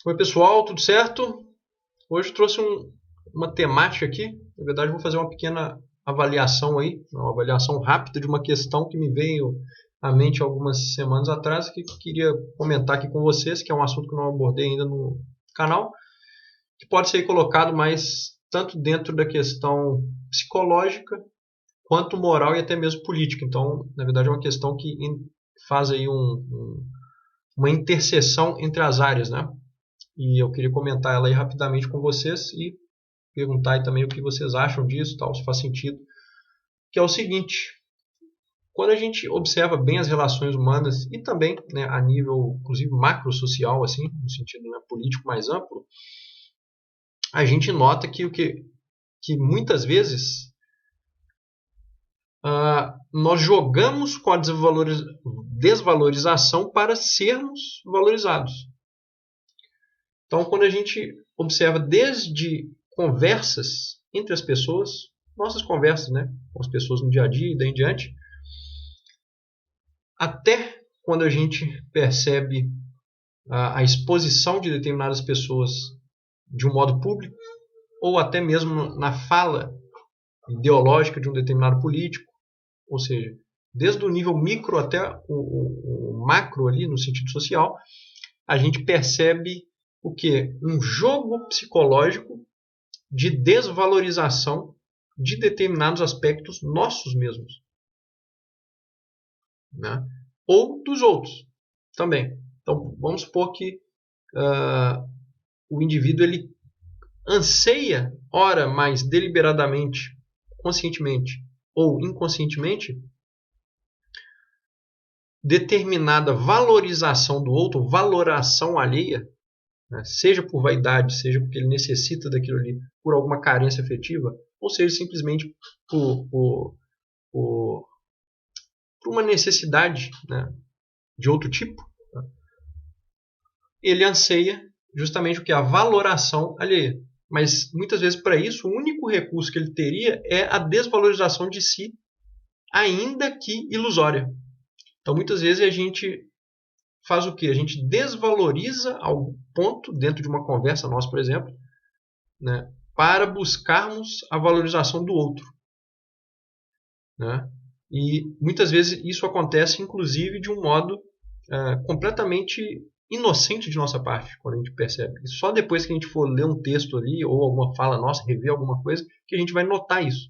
Oi pessoal, tudo certo? Hoje eu trouxe uma temática aqui. Na verdade, vou fazer uma pequena avaliação aí, uma avaliação rápida de uma questão que me veio à mente algumas semanas atrás, que eu queria comentar aqui com vocês, que é um assunto que eu não abordei ainda no canal, que pode ser colocado mais tanto dentro da questão psicológica, quanto moral e até mesmo política. Então, na verdade, é uma questão que faz aí uma interseção entre as áreas, né? E eu queria comentar ela aí rapidamente com vocês e perguntar aí também o que vocês acham disso, tal, se faz sentido. Que é o seguinte: quando a gente observa bem as relações humanas e também, né, a nível, inclusive, macro-social, assim, no sentido, né, político mais amplo, a gente nota que muitas vezes nós jogamos com a desvalorização para sermos valorizados. Então, quando a gente observa desde conversas entre as pessoas, nossas conversas, né, com as pessoas no dia a dia e daí em diante, até quando a gente percebe a exposição de determinadas pessoas de um modo público, ou até mesmo na fala ideológica de um determinado político, ou seja, desde o nível micro até o macro ali, no sentido social, a gente percebe o quê? Um jogo psicológico de desvalorização de determinados aspectos nossos mesmos, né? Ou dos outros também. Então, vamos supor que o indivíduo ele anseia, ora mais deliberadamente, conscientemente ou inconscientemente, determinada valorização do outro, valoração alheia, né? Seja por vaidade, seja porque ele necessita daquilo ali por alguma carência afetiva, ou seja simplesmente por uma necessidade, né, de outro tipo, né? Ele anseia justamente o que? A valoração alheia. Mas muitas vezes para isso o único recurso que ele teria é a desvalorização de si, ainda que ilusória. Então muitas vezes a gente faz o quê? A gente desvaloriza ao ponto, dentro de uma conversa nossa, por exemplo, né, para buscarmos a valorização do outro, né? E muitas vezes isso acontece, inclusive, de um modo completamente inocente de nossa parte, quando a gente percebe. E só depois que a gente for ler um texto ali, ou alguma fala nossa, rever alguma coisa, que a gente vai notar isso.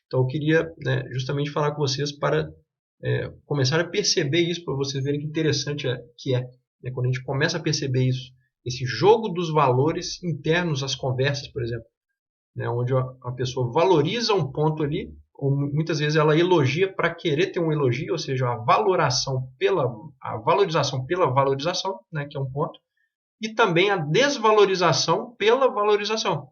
Então eu queria, né, justamente falar com vocês para começar a perceber isso, para vocês verem que interessante que é, né, quando a gente começa a perceber isso, esse jogo dos valores internos às conversas, por exemplo, né, onde a pessoa valoriza um ponto ali, ou muitas vezes ela elogia para querer ter um elogio, ou seja, a valorização pela valorização, né, que é um ponto, e também a desvalorização pela valorização.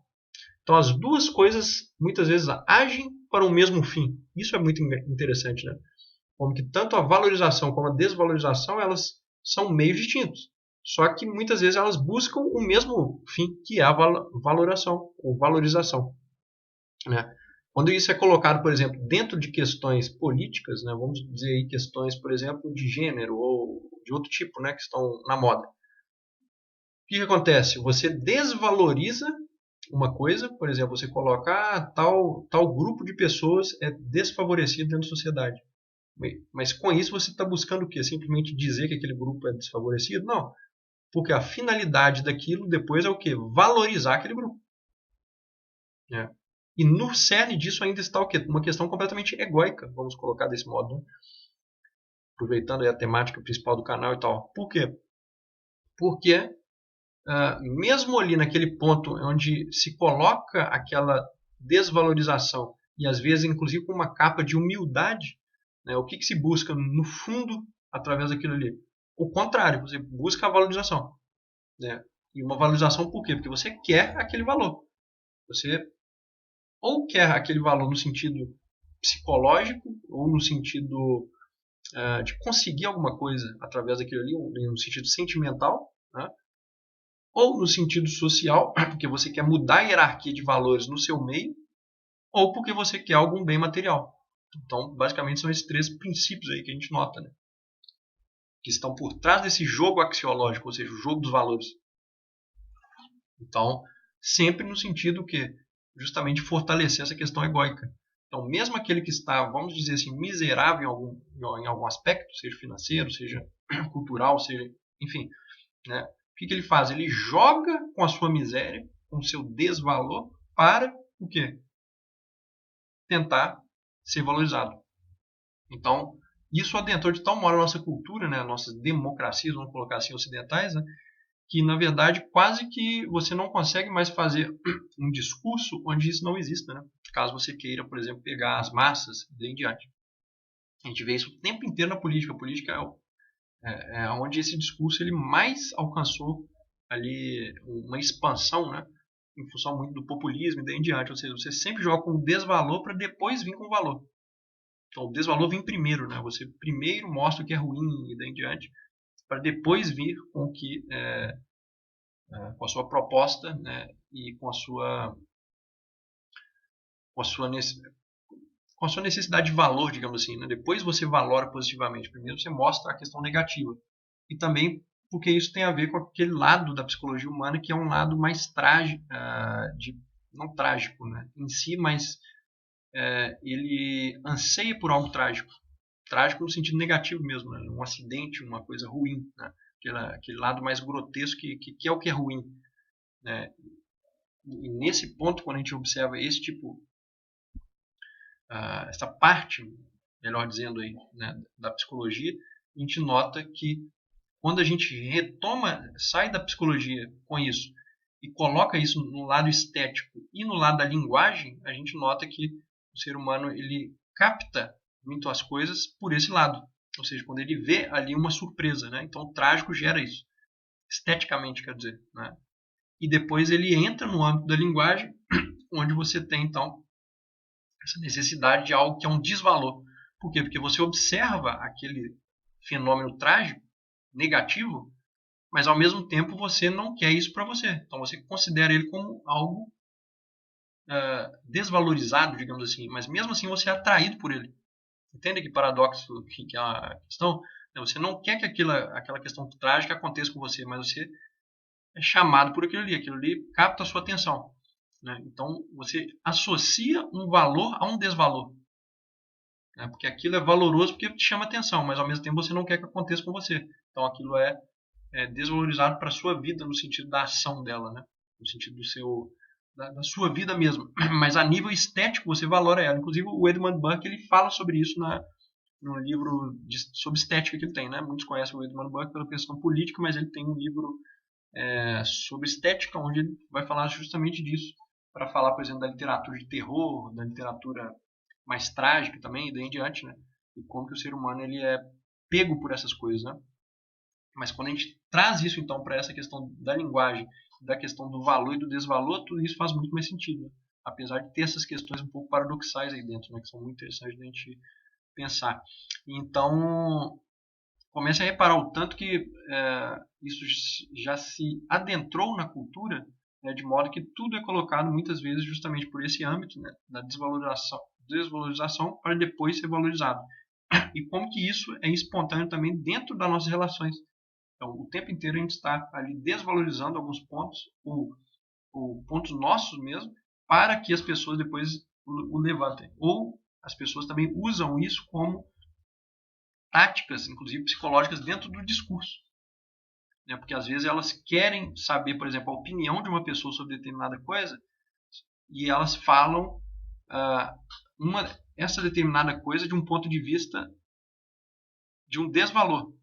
Então as duas coisas muitas vezes agem para o mesmo fim. Isso é muito interessante, né? Como que tanto a valorização como a desvalorização elas são meios distintos. Só que muitas vezes elas buscam o mesmo fim, que é a valoração ou valorização, né? Quando isso é colocado, por exemplo, dentro de questões políticas, né, vamos dizer aí questões, por exemplo, de gênero ou de outro tipo, né, que estão na moda. O que acontece? Você desvaloriza uma coisa, por exemplo, você coloca tal grupo de pessoas é desfavorecido dentro da sociedade. Mas com isso você está buscando o quê? Simplesmente dizer que aquele grupo é desfavorecido? Não. Porque a finalidade daquilo depois é o quê? Valorizar aquele grupo. É. E no cerne disso ainda está o quê? Uma questão completamente egóica, vamos colocar desse modo, né? Aproveitando aí a temática principal do canal e tal. Por quê? Porque mesmo ali naquele ponto onde se coloca aquela desvalorização e às vezes inclusive com uma capa de humildade, né, o que se busca no fundo através daquilo ali? O contrário, você busca a valorização, né? E uma valorização por quê? Porque você quer aquele valor. Você ou quer aquele valor no sentido psicológico ou no sentido de conseguir alguma coisa através daquilo ali, no sentido sentimental, né? ou no sentido social, porque você quer mudar a hierarquia de valores no seu meio, ou porque você quer algum bem material. Então, basicamente, são esses 3 princípios aí que a gente nota, né? Que estão por trás desse jogo axiológico, ou seja, o jogo dos valores. Então, sempre no sentido que justamente fortalecer essa questão egóica. Então, mesmo aquele que está, vamos dizer assim, miserável em algum aspecto, seja financeiro, seja cultural, seja, enfim, né? O que ele faz? Ele joga com a sua miséria, com o seu desvalor, para o quê? Tentar ser valorizado. Então, isso adentrou de tal modo a nossa cultura, né, nossas democracias, vamos colocar assim, ocidentais, né, que na verdade quase que você não consegue mais fazer um discurso onde isso não exista, né? Caso você queira, por exemplo, pegar as massas e daí em diante. A gente vê isso o tempo inteiro na política. A política é onde esse discurso ele mais alcançou ali uma expansão, né? Em função muito do populismo e daí em diante. Ou seja, você sempre joga com desvalor para depois vir com valor. Então, o desvalor vem primeiro, né? Você primeiro mostra o que é ruim e daí em diante, para depois vir com o que com a sua proposta, né? E com a sua necessidade de valor, digamos assim, né? Depois você valora positivamente. Primeiro você mostra a questão negativa. E também porque isso tem a ver com aquele lado da psicologia humana que é um lado mais trágico, não trágico, né? Em si, mas ele anseia por algo trágico. Trágico no sentido negativo mesmo, né? Um acidente, uma coisa ruim, né? Aquele lado mais grotesco que é o que é ruim, né? E nesse ponto, quando a gente observa esse tipo, essa parte, melhor dizendo aí, né, da psicologia, a gente nota que quando a gente retoma, sai da psicologia com isso e coloca isso no lado estético e no lado da linguagem, a gente nota que o ser humano ele capta muito as coisas por esse lado. Ou seja, quando ele vê ali uma surpresa, né? Então o trágico gera isso, esteticamente, quer dizer, né? E depois ele entra no âmbito da linguagem, onde você tem então essa necessidade de algo que é um desvalor. Por quê? Porque você observa aquele fenômeno trágico, negativo, mas ao mesmo tempo você não quer isso para você. Então você considera ele como algo desvalorizado, digamos assim, mas mesmo assim você é atraído por ele. Entende que paradoxo que é a questão? Você não quer que aquela questão trágica aconteça com você, mas você é chamado por aquilo ali capta a sua atenção. Né? Então você associa um valor a um desvalor. Né? Porque aquilo é valoroso porque te chama atenção, mas ao mesmo tempo você não quer que aconteça com você. Então aquilo é desvalorizado para a sua vida no sentido da ação dela, né? No sentido da sua vida mesmo. Mas a nível estético você valora ela. Inclusive o Edmund Burke ele fala sobre isso no livro sobre estética que ele tem. Né? Muitos conhecem o Edmund Burke pela questão política, mas ele tem um livro sobre estética onde ele vai falar justamente disso. Para falar, por exemplo, da literatura de terror, da literatura mais trágica também, e daí em diante, né? E como que o ser humano ele é pego por essas coisas, né? Mas quando a gente traz isso então para essa questão da linguagem, da questão do valor e do desvalor, tudo isso faz muito mais sentido, né? Apesar de ter essas questões um pouco paradoxais aí dentro, né? Que são muito interessantes da gente pensar. Então, comece a reparar o tanto que isso já se adentrou na cultura, né, de modo que tudo é colocado muitas vezes justamente por esse âmbito, né, da desvalorização para depois ser valorizado. E como que isso é espontâneo também dentro das nossas relações. Então, o tempo inteiro a gente está ali desvalorizando alguns pontos, ou pontos nossos mesmo, para que as pessoas depois o levantem. Ou as pessoas também usam isso como táticas, inclusive psicológicas, dentro do discurso. Né? Porque às vezes elas querem saber, por exemplo, a opinião de uma pessoa sobre determinada coisa e elas falam essa determinada coisa de um ponto de vista de um desvalor.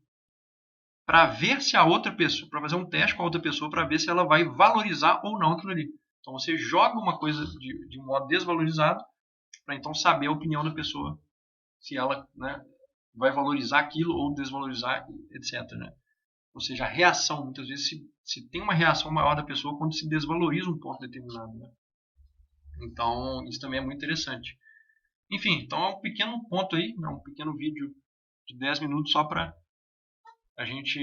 Para ver se a outra pessoa, para fazer um teste com a outra pessoa, para ver se ela vai valorizar ou não aquilo ali. Então você joga uma coisa de um modo desvalorizado para então saber a opinião da pessoa, se ela, né, vai valorizar aquilo ou desvalorizar, etc. Né? Ou seja, a reação, muitas vezes se tem uma reação maior da pessoa quando se desvaloriza um ponto determinado. Né? Então isso também é muito interessante. Enfim, então é um pequeno ponto aí, né, um pequeno vídeo de 10 minutos só para a gente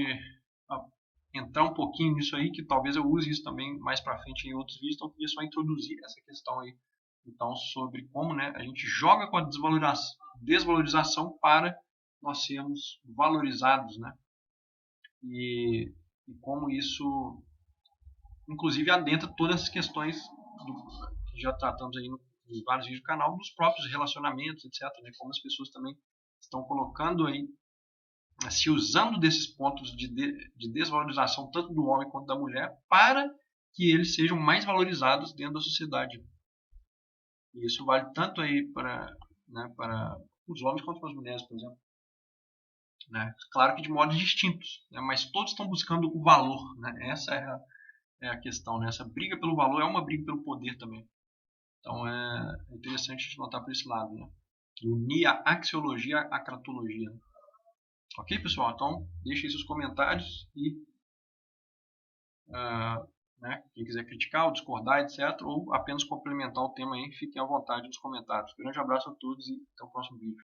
entrar um pouquinho nisso aí, que talvez eu use isso também mais para frente em outros vídeos, então eu queria só introduzir essa questão aí, então, sobre como, né, a gente joga com a desvalorização para nós sermos valorizados, né, e como isso, inclusive, adentra todas as questões que já tratamos aí nos vários vídeos do canal, dos próprios relacionamentos, etc., né, como as pessoas também estão colocando aí, se usando desses pontos de desvalorização tanto do homem quanto da mulher para que eles sejam mais valorizados dentro da sociedade. E isso vale tanto aí para, né, para os homens quanto para as mulheres, por exemplo. Né? Claro que de modos distintos, né? Mas todos estão buscando o valor. Né? Essa é a questão. Né? Essa briga pelo valor é uma briga pelo poder também. Então é interessante a gente notar por esse lado. Né? Unir a axiologia à cratologia. Né? Ok, pessoal? Então, deixem seus comentários e né, quem quiser criticar ou discordar, etc., ou apenas complementar o tema aí, fiquem à vontade nos comentários. Grande abraço a todos e até o próximo vídeo.